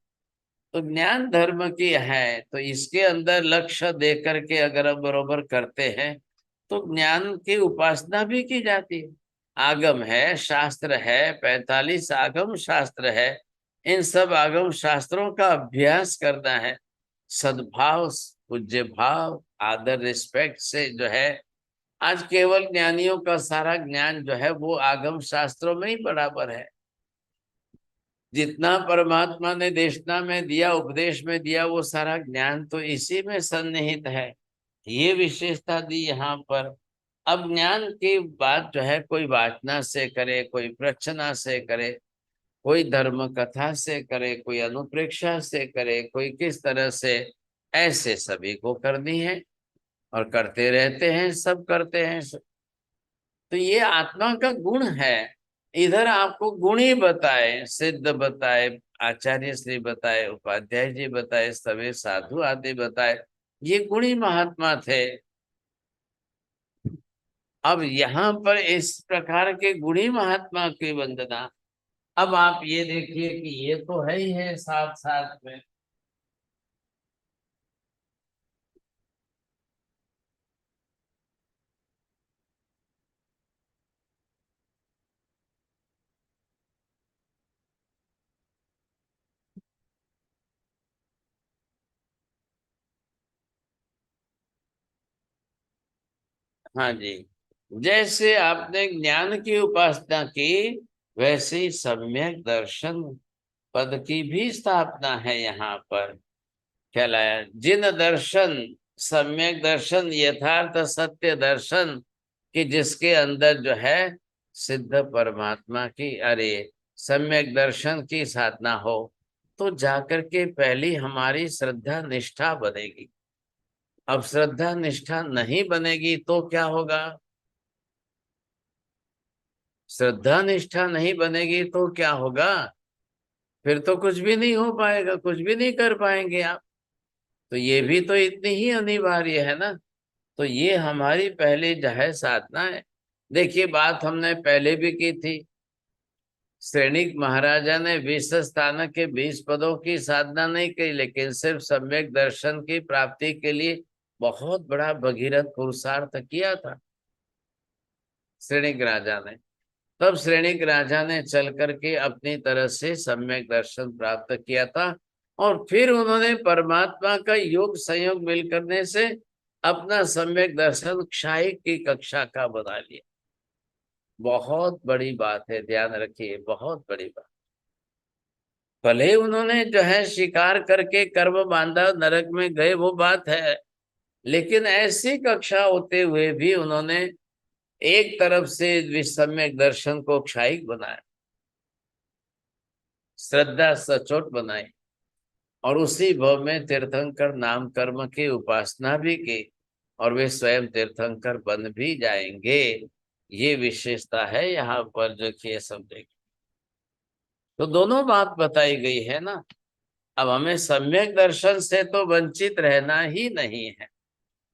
तो ज्ञान धर्म की है, तो इसके अंदर लक्ष्य दे करके अगर हम बरोबर करते हैं तो ज्ञान की उपासना भी की जाती है। आगम है, शास्त्र है, 45 आगम शास्त्र है। इन सब आगम शास्त्रों का अभ्यास करना है, सद्भाव, पूज्य भाव, आदर, रिस्पेक्ट से जो है। आज केवल ज्ञानियों का सारा ज्ञान जो है वो आगम शास्त्रों में ही बराबर है। जितना परमात्मा ने देशना में दिया, उपदेश में दिया, वो सारा ज्ञान तो इसी में सन्निहित है। ये विशेषता दी यहाँ पर। अब ज्ञान की बात जो है, कोई वाचना से करे, कोई प्रवचना से करे, कोई धर्म कथा से करे, कोई अनुप्रेक्षा से करे, कोई किस तरह से, ऐसे सभी को करनी है और करते रहते हैं, सब करते हैं। तो ये आत्मा का गुण है। इधर आपको गुण ही बताए, सिद्ध बताए, आचार्य श्री बताए, उपाध्याय जी बताए, सभी साधु आदि बताए, ये गुणी महात्मा थे। अब यहाँ पर इस प्रकार के गुणी महात्मा की वंदना। अब आप ये देखिए कि ये तो है ही है साथ साथ में। हाँ जी, जैसे आपने ज्ञान की उपासना की, वैसे ही सम्यक दर्शन पद की भी स्थापना है यहाँ पर। क्या लाया? जिन दर्शन, सम्यक दर्शन, यथार्थ सत्य दर्शन, कि जिसके अंदर जो है सिद्ध परमात्मा की, अरे, सम्यक दर्शन की साधना हो, तो जाकर के पहली हमारी श्रद्धा निष्ठा बनेगी। अब श्रद्धा निष्ठा नहीं बनेगी तो क्या होगा? श्रद्धा निष्ठा नहीं बनेगी तो क्या होगा? फिर तो कुछ भी नहीं हो पाएगा, कुछ भी नहीं कर पाएंगे आप। तो ये भी तो इतनी ही अनिवार्य है ना। तो ये हमारी पहली जो है साधना है। देखिए, बात हमने पहले भी की थी। श्रेणिक महाराजा ने 20 स्थान के 20 पदों की साधना नहीं की, लेकिन सिर्फ सम्यक दर्शन की प्राप्ति के लिए बहुत बड़ा भगीरथ पुरुषार्थ किया था श्रेणिक राजा ने। तब श्रेणिक राजा ने चल करके अपनी तरह से सम्यक दर्शन प्राप्त किया था, और फिर उन्होंने परमात्मा का योग संयोग मिल करने से अपना सम्यक दर्शन क्षायिक की कक्षा का बना लिया। बहुत बड़ी बात है, ध्यान रखिए, बहुत बड़ी बात। भले उन्होंने जो है शिकार करके कर्म बांधा, नरक में गए, वो बात है, लेकिन ऐसी कक्षा होते हुए भी उन्होंने एक तरफ से सम्यक दर्शन को क्षायिक बनाया, श्रद्धा सचोट बनाई, और उसी भाव में तीर्थंकर नाम कर्म की उपासना भी की। और वे स्वयं तीर्थंकर बन भी जाएंगे। ये विशेषता है यहाँ पर जो कि ये सब देख। तो दोनों बात बताई गई है ना। अब हमें सम्यक दर्शन से तो वंचित रहना ही नहीं है,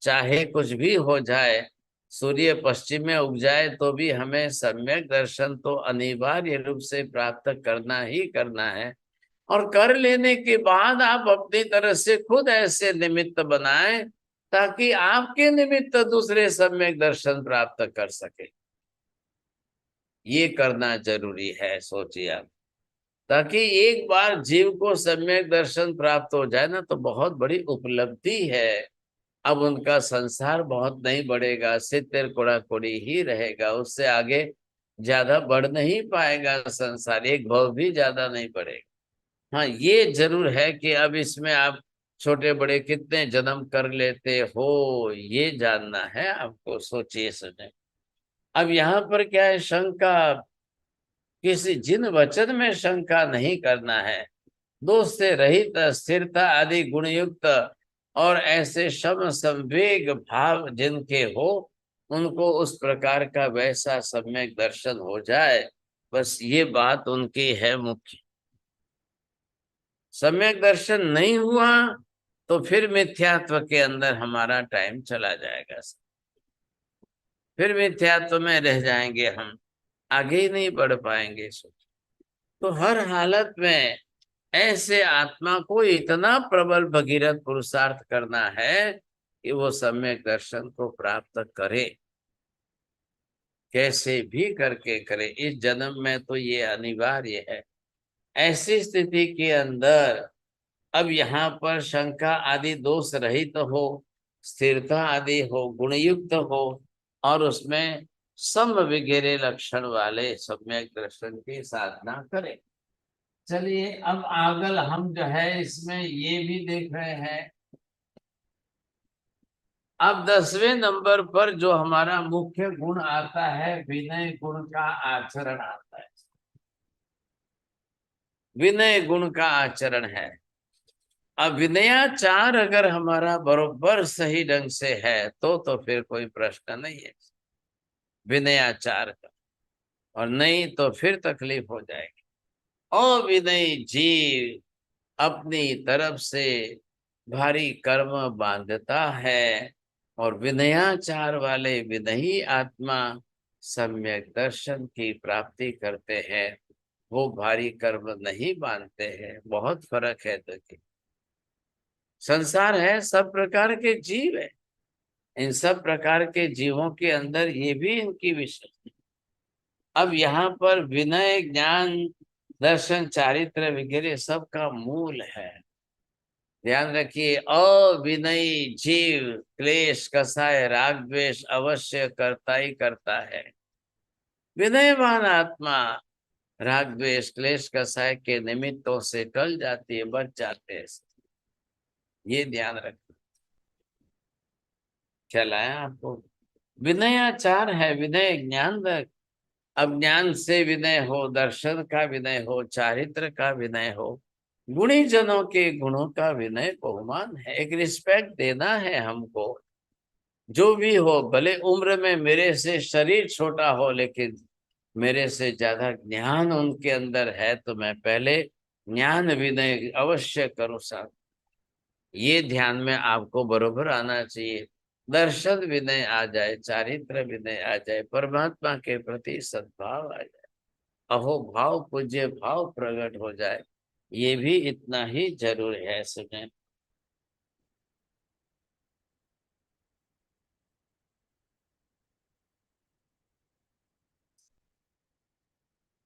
चाहे कुछ भी हो जाए, सूर्य पश्चिम में उग जाए तो भी हमें सम्यक दर्शन तो अनिवार्य रूप से प्राप्त करना ही करना है। और कर लेने के बाद आप अपनी तरफ से खुद ऐसे निमित्त बनाएं ताकि आपके निमित्त दूसरे सम्यक दर्शन प्राप्त कर सके। ये करना जरूरी है, सोचिए आप। ताकि एक बार जीव को सम्यक दर्शन प्राप्त हो जाए ना तो बहुत बड़ी उपलब्धि है। अब उनका संसार बहुत नहीं बढ़ेगा, सित्तेर कोड़ा कोड़ी ही रहेगा, उससे आगे ज्यादा बढ़ नहीं पाएगा संसार, एक भव भी ज्यादा नहीं बढ़ेगा। हाँ, ये जरूर है कि अब इसमें आप छोटे बड़े कितने जन्म कर लेते हो ये जानना है आपको, सोचिए सुने। अब यहाँ पर क्या है, शंका किसी जिन वचन में शंका नहीं करना है। दोष से रहित, स्थिरता आदि गुणयुक्त और ऐसे शम संवेग भाव जिनके हो, उनको उस प्रकार का वैसा सम्यक दर्शन हो जाए, बस ये बात उनकी है मुख्य। सम्यक दर्शन नहीं हुआ तो फिर मिथ्यात्व के अंदर हमारा टाइम चला जाएगा, फिर मिथ्यात्व में रह जाएंगे हम, आगे ही नहीं बढ़ पाएंगे। तो हर हालत में ऐसे आत्मा को इतना प्रबल भगीरथ पुरुषार्थ करना है कि वो सम्यक दर्शन को प्राप्त करे, कैसे भी करके करे। इस जन्म में तो ये अनिवार्य है। ऐसी स्थिति के अंदर अब यहाँ पर शंका आदि दोष रहित हो, स्थिरता आदि हो, गुणयुक्त हो, और उसमें सम वगैरह लक्षण वाले सम्यक दर्शन की साधना करें। चलिए अब आगल हम जो है इसमें ये भी देख रहे हैं। अब 10वें नंबर पर जो हमारा मुख्य गुण आता है, विनय गुण का आचरण आता है। विनय गुण का आचरण है। अब विनयाचार अगर हमारा बरोबर सही ढंग से है तो फिर कोई प्रश्न नहीं है विनयाचार का, और नहीं तो फिर तकलीफ हो जाएगी। अविनयी जीव अपनी तरफ से भारी कर्म बांधता है, और विनयाचार वाले विनयी आत्मा सम्यक दर्शन की प्राप्ति करते हैं, वो भारी कर्म नहीं बांधते हैं। बहुत फर्क है। देखिए, संसार है, सब प्रकार के जीव है, इन सब प्रकार के जीवों के अंदर ये भी इनकी विशेषता। अब यहाँ पर विनय, ज्ञान, दर्शन, चारित्र वगैरह सबका मूल है। ध्यान रखिए, अविनयी जीव क्लेश, कसाय, राग द्वेष अवश्य करता ही करता है। विनयवान आत्मा राग द्वेष क्लेश कसाय के निमित्तों से टल जाती है, बच जाते हैं। ये ध्यान रखना। चलाया आपको विनयाचार है, विनय ज्ञान। अब ज्ञान से विनय हो, दर्शन का विनय हो, चारित्र का विनय हो, गुणी जनों के गुणों का विनय बहुमान है। एक रिस्पेक्ट देना है हमको, जो भी हो, भले उम्र में मेरे से शरीर छोटा हो, लेकिन मेरे से ज्यादा ज्ञान उनके अंदर है, तो मैं पहले ज्ञान विनय अवश्य करूं साथ। ये ध्यान में आपको बरोबर आना चाहिए। दर्शन विनय आ जाए, चारित्र विनय आ जाए, परमात्मा के प्रति सद्भाव आ जाए, अहो भाव पूज्य भाव प्रकट हो जाए, ये भी इतना ही जरूरी है। सुने,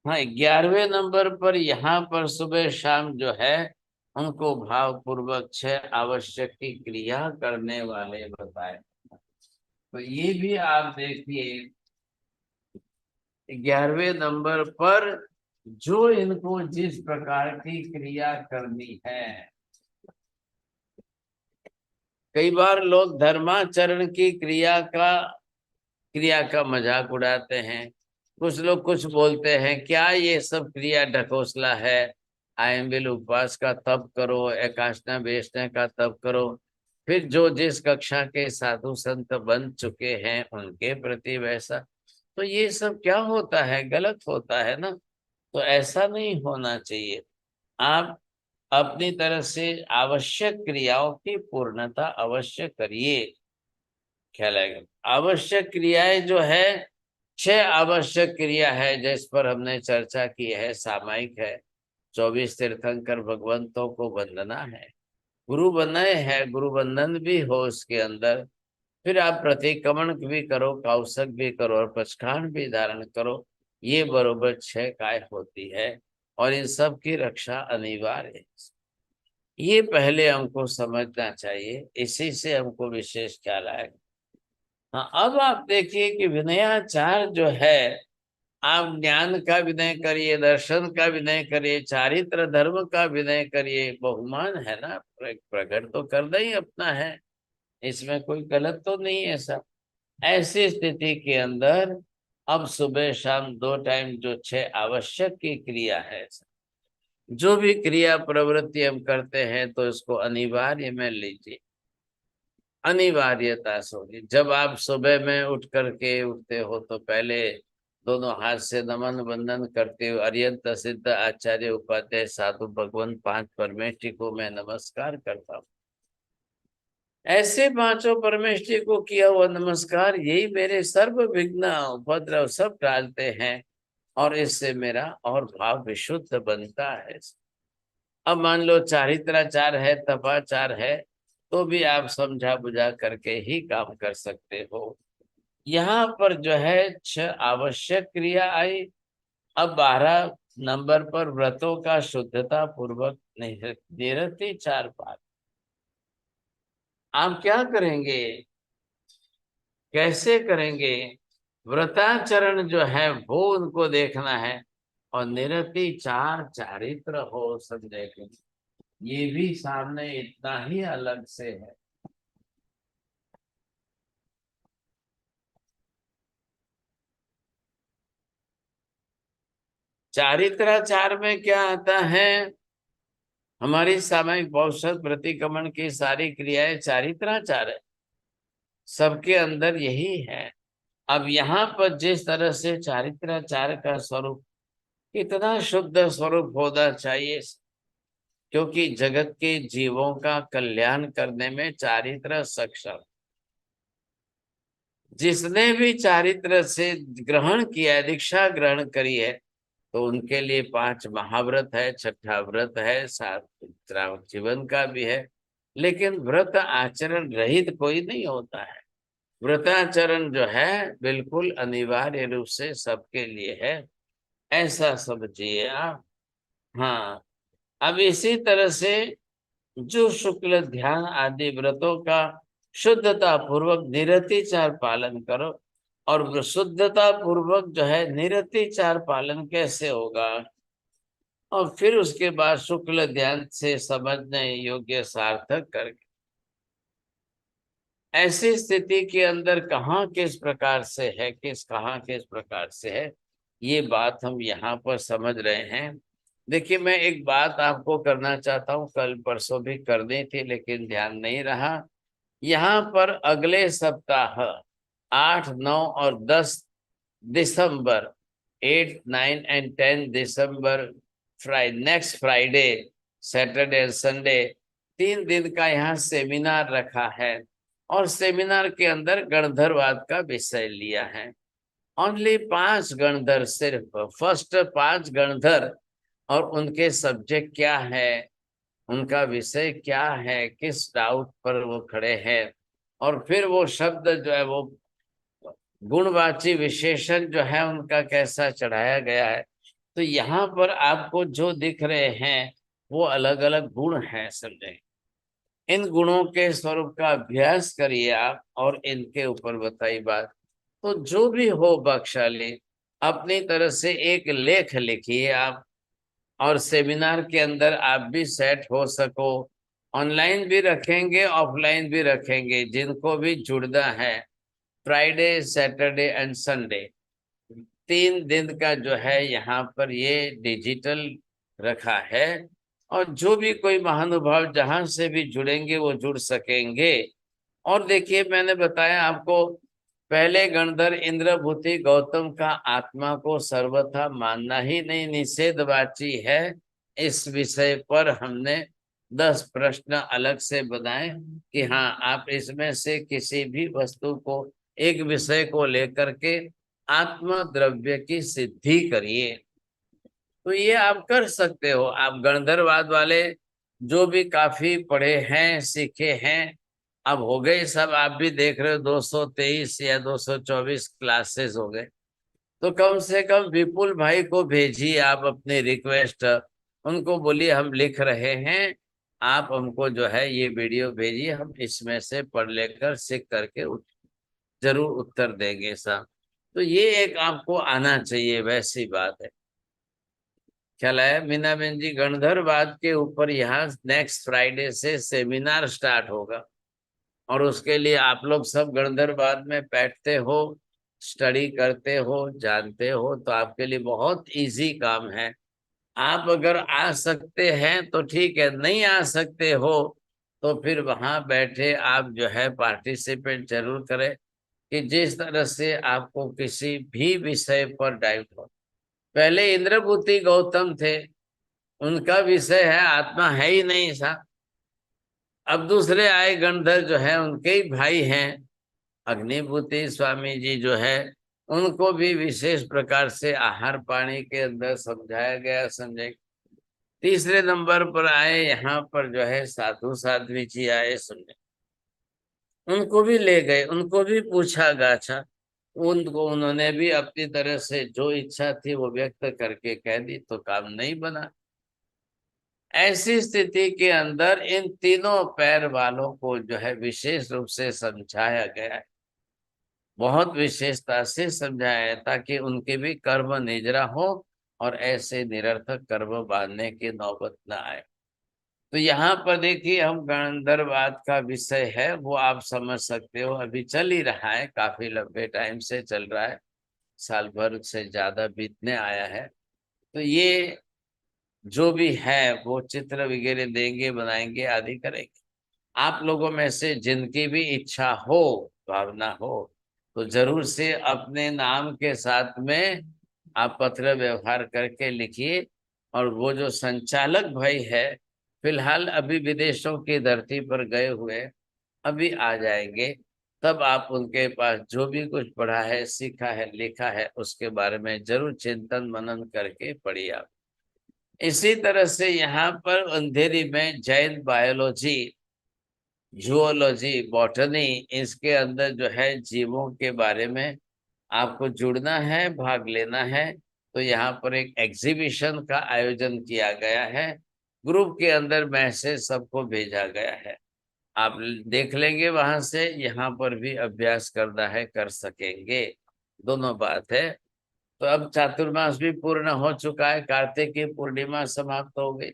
हाँ, 11वें नंबर पर यहाँ पर सुबह शाम जो है उनको भाव पूर्वक 6 आवश्यक की क्रिया करने वाले बताए। तो ये भी आप देखिए 11वें नंबर पर जो इनको जिस प्रकार की क्रिया करनी है। कई बार लोग धर्माचरण की क्रिया का मजाक उड़ाते हैं। कुछ लोग कुछ बोलते हैं, क्या ये सब क्रिया ढकोसला है, आयम्बिल उपवास का तप करो, एकाष्टा बेचने का तप करो, फिर जो जिस कक्षा के साधु संत बन चुके हैं उनके प्रति वैसा। तो ये सब क्या होता है, गलत होता है ना। तो ऐसा नहीं होना चाहिए। आप अपनी तरफ से आवश्यक क्रियाओं की पूर्णता अवश्य करिए। ख्याल आएगा। आवश्यक क्रियाएं जो है, 6 आवश्यक क्रिया है जिस पर हमने चर्चा की है, सामायिक है। 24 तीर्थंकर भगवंतों को वंदना है, गुरु बनाए है, गुरु बंधन भी हो उसके अंदर। फिर आप प्रतिक्रमण भी करो, कौशक भी करो और पचखान भी धारण करो। ये बरोबर 6 काय होती है और इन सब की रक्षा अनिवार्य है। ये पहले हमको समझना चाहिए, इसी से हमको विशेष ख्याल आएगा। हाँ, अब आप देखिए कि विनयाचार जो है, आप ज्ञान का विनय करिए, दर्शन का विनय करिए, चारित्र धर्म का विनय करिए, बहुमान है ना, प्रकट तो करना ही अपना है, इसमें कोई गलत तो नहीं है सब। ऐसी स्थिति के अंदर अब सुबह शाम 2 टाइम जो 6 आवश्यक की क्रिया है, जो भी क्रिया प्रवृत्ति हम करते हैं तो इसको अनिवार्य में लीजिए, अनिवार्यता से होगी। जब आप सुबह में उठ करके उठते हो तो पहले दोनों हाथ से नमन वंदन करते हो, अरियंत सिद्ध आचार्य उपाध्याय साधु भगवान 5 परमेष्टि को मैं नमस्कार करता हूँ। ऐसे 5 परमेष्टि को किया हुआ नमस्कार यही मेरे सर्व विघ्न उपद्रव सब टालते हैं और इससे मेरा और भाव विशुद्ध बनता है। अब मान लो चारित्राचार है, तपाचार है, तो भी आप समझा बुझा करके ही काम कर सकते हो। यहाँ पर जो है 6 आवश्यक क्रिया आई। अब 12 नंबर पर व्रतों का शुद्धता पूर्वक निरतिचार पालन। आप क्या करेंगे, कैसे करेंगे? व्रताचरण जो है वो उनको देखना है और निरतिचार चारित्र हो सब देखें। ये भी सामने इतना ही अलग से है। चारित्राचार में क्या आता है? हमारी सामायिक औषध प्रतिक्रमण की सारी क्रियाएं चारित्राचार है, सबके अंदर यही है। अब यहाँ पर जिस तरह से चारित्राचार का स्वरूप कितना शुद्ध स्वरूप होना चाहिए, क्योंकि जगत के जीवों का कल्याण करने में चारित्र सक्षम। जिसने भी चारित्र से ग्रहण किया, दीक्षा ग्रहण करी है, तो उनके लिए 5 महाव्रत है, 6ठा व्रत है, 7 जीवन का भी है। लेकिन व्रत आचरण रहित कोई नहीं होता है। व्रताचरण जो है बिल्कुल अनिवार्य रूप से सबके लिए है, ऐसा समझिए आप। हाँ, अब इसी तरह से जो शुक्ल ध्यान आदि व्रतों का शुद्धता पूर्वक निरतिचार पालन करो। और शुद्धता पूर्वक जो है निरतिचार पालन कैसे होगा, और फिर उसके बाद शुक्ल ध्यान से समझने योग्य सार्थक करके ऐसी स्थिति के अंदर कहाँ किस प्रकार से है, कहाँ किस प्रकार से है, ये बात हम यहाँ पर समझ रहे हैं। देखिए, मैं एक बात आपको करना चाहता हूँ, कल परसों भी करनी थी लेकिन ध्यान नहीं रहा। यहाँ पर अगले सप्ताह 8, 9 और 10 दिसंबर, 8, 9 and 10 December, next Friday, Saturday and Sunday, 3 दिन का यहाँ सेमिनार रखा है। और सेमिनार के अंदर गणधरवाद का विषय लिया है। ओनली 5 गणधर, सिर्फ फर्स्ट 5 गणधर, और उनके सब्जेक्ट क्या है, उनका विषय क्या है, किस डाउट पर वो खड़े हैं, और फिर वो शब्द जो है वो गुणवाची विशेषण जो है उनका कैसा चढ़ाया गया है। तो यहाँ पर आपको जो दिख रहे हैं वो अलग अलग गुण हैं, समझे। इन गुणों के स्वरूप का अभ्यास करिए आप और इनके ऊपर बताई बात। तो जो भी हो बख्शाली, अपनी तरफ से एक लेख लिखिए आप, और सेमिनार के अंदर आप भी सेट हो सको। ऑनलाइन भी रखेंगे, ऑफलाइन भी रखेंगे, जिनको भी जुड़ना है। फ्राइडे, सैटरडे एंड संडे, 3 दिन का जो है यहाँ पर ये डिजिटल रखा है। और जो भी कोई महानुभाव जहां से भी जुड़ेंगे वो जुड़ सकेंगे। और देखिए, मैंने बताया आपको, पहले गणधर इंद्रभूति गौतम का आत्मा को सर्वथा मानना ही नहीं निषेधवाची है। इस विषय पर हमने 10 प्रश्न अलग से बनाए कि हाँ, आप इसमें से किसी भी वस्तु को, एक विषय को लेकर के आत्म द्रव्य की सिद्धि करिए। तो ये आप कर सकते हो। आप गणधरवाद वाले जो भी काफी पढ़े हैं, सीखे हैं, अब हो गए सब, आप भी देख रहे हो 223 या 224 क्लासेस हो गए। तो कम से कम विपुल भाई को भेजिए आप अपनी रिक्वेस्ट, उनको बोलिए हम लिख रहे हैं, आप हमको जो है ये वीडियो भेजिए, हम इसमें से पढ़ लेकर सीख करके जरूर उत्तर देंगे साहब। तो ये एक आपको आना चाहिए, वैसी बात है। ख्याल है मीना बहन जी, गणधरवाद के ऊपर यहाँ नेक्स्ट फ्राइडे से सेमिनार स्टार्ट होगा, और उसके लिए आप लोग सब गणधरवाद में बैठते हो, स्टडी करते हो, जानते हो, तो आपके लिए बहुत इजी काम है। आप अगर आ सकते हैं तो ठीक है, नहीं आ सकते हो तो फिर वहां बैठे आप जो है पार्टिसिपेट जरूर करें, कि जिस तरह से आपको किसी भी विषय पर डाउट हो। पहले इंद्रभूति गौतम थे, उनका विषय है आत्मा है ही नहीं था। अब दूसरे आए गणधर जो है, उनके ही भाई हैं अग्निभूति स्वामी जी जो है, उनको भी विशेष प्रकार से आहार पानी के अंदर समझाया गया, समझे। तीसरे नंबर पर आए यहाँ पर जो है साधु साध्वी जी आए, सुनने, उनको भी ले गए, उनको भी पूछा गाछा, उनको उन्होंने भी अपनी तरह से जो इच्छा थी वो व्यक्त करके कह दी, तो काम नहीं बना। ऐसी स्थिति के अंदर इन तीनों पैर वालों को जो है विशेष रूप से समझाया गया है, बहुत विशेषता से समझाया है, ताकि उनके भी कर्म निजरा हो और ऐसे निरर्थक कर्म बांधने की नौबत न आए। तो यहाँ पर देखिए, हम गणधरवाद का विषय है वो आप समझ सकते हो, अभी चल ही रहा है, काफी लंबे टाइम से चल रहा है, साल भर से ज्यादा बीतने आया है। तो ये जो भी है वो चित्र वगैरह देंगे, बनाएंगे, आदि करेंगे। आप लोगों में से जिनकी भी इच्छा हो, भावना हो, तो जरूर से अपने नाम के साथ में आप पत्र व्यवहार करके लिखिए। और वो जो संचालक भाई है, फिलहाल अभी विदेशों की धरती पर गए हुए, अभी आ जाएंगे, तब आप उनके पास जो भी कुछ पढ़ा है, सीखा है, लिखा है, उसके बारे में जरूर चिंतन मनन करके पढ़िए आप। इसी तरह से यहाँ पर अंधेरी में जैन बायोलॉजी, जूलॉजी, बॉटनी, इसके अंदर जो है जीवों के बारे में आपको जुड़ना है, भाग लेना है, तो यहाँ पर एक एग्जीबिशन का आयोजन किया गया है। ग्रुप के अंदर मैसेज सबको भेजा गया है, आप देख लेंगे वहां से, यहाँ पर भी अभ्यास करना है, कर सकेंगे, दोनों बात है। तो अब चातुर्मास भी पूर्ण हो चुका है, कार्तिक की पूर्णिमा समाप्त हो गई।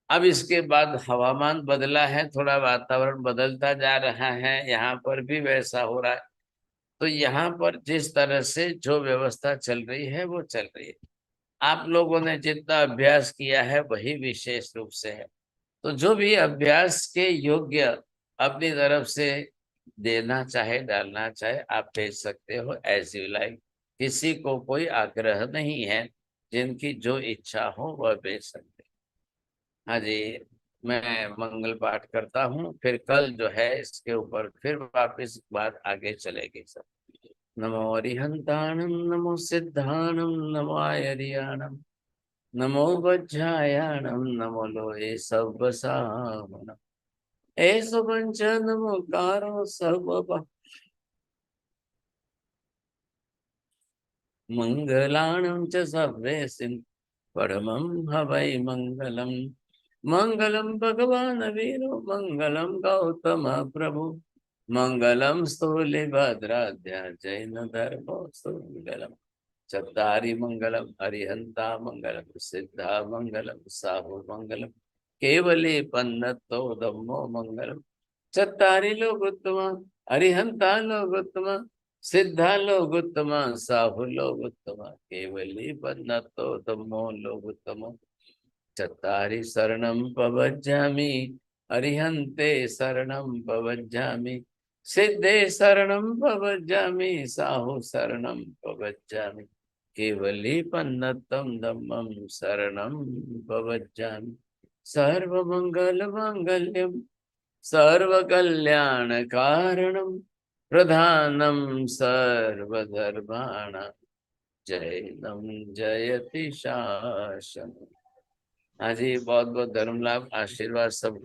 अब इसके बाद हवामान बदला है, थोड़ा वातावरण बदलता जा रहा है, यहाँ पर भी वैसा हो रहा है। तो यहाँ पर जिस तरह से जो व्यवस्था चल रही है वो चल रही है। आप लोगों ने जितना अभ्यास किया है वही विशेष रूप से है। तो जो भी अभ्यास के योग्य अपनी तरफ से देना चाहे, डालना चाहे, आप भेज सकते हो, एज यू लाइक। किसी को कोई आग्रह नहीं है, जिनकी जो इच्छा हो वह भेज सकते। हाँ जी, मैं मंगल पाठ करता हूँ, फिर कल जो है इसके ऊपर फिर वापस बात आगे चलेगी सब। नमो अरिहंताणं, नमो सिद्धाणं, नमो आयर्याणं, नमो वज्रायाणं, नमो लोहे सव्वसावनं, एष पंच नमोकारो सर्व मंगलाणं च सर्वेसिं परमं हवै मंगलम्। मंगलम भगवान वीरो, मंगलम गौतम प्रभु, मंगलम स्थूलिभद्राध्या जैन धर्मो सुमंगलम। चत्तारि मंगलम हरिहंता मंगलम, सिद्धा मंगलम, साहु मंगलम, केवली पन्नतो धम्मो मंगलम। चत्तारि लोकोत्तम, हरिहंता लोकोत्तम, सिद्धा लोकोत्तम, साहु लोकोत्तम, केवली पन्नतो धम्मो लोकोत्तम। चत्तारि शरणं प्रपद्यामि, अरिहन्ते शरणं प्रपद्यामि, सिद्धे शरणं प्रपद्यामि, साहु शरणं प्रपद्यामि, केवलीपन्नतं धम्मं शरणं प्रपद्यामि। सर्वमङ्गलमाङ्गल्यं सर्वकल्याणकारणं प्रधानं सर्वधर्माणां जैनं जयति शासनम्। हाँ जी, बहुत बहुत धर्म लाभ, आशीर्वाद सब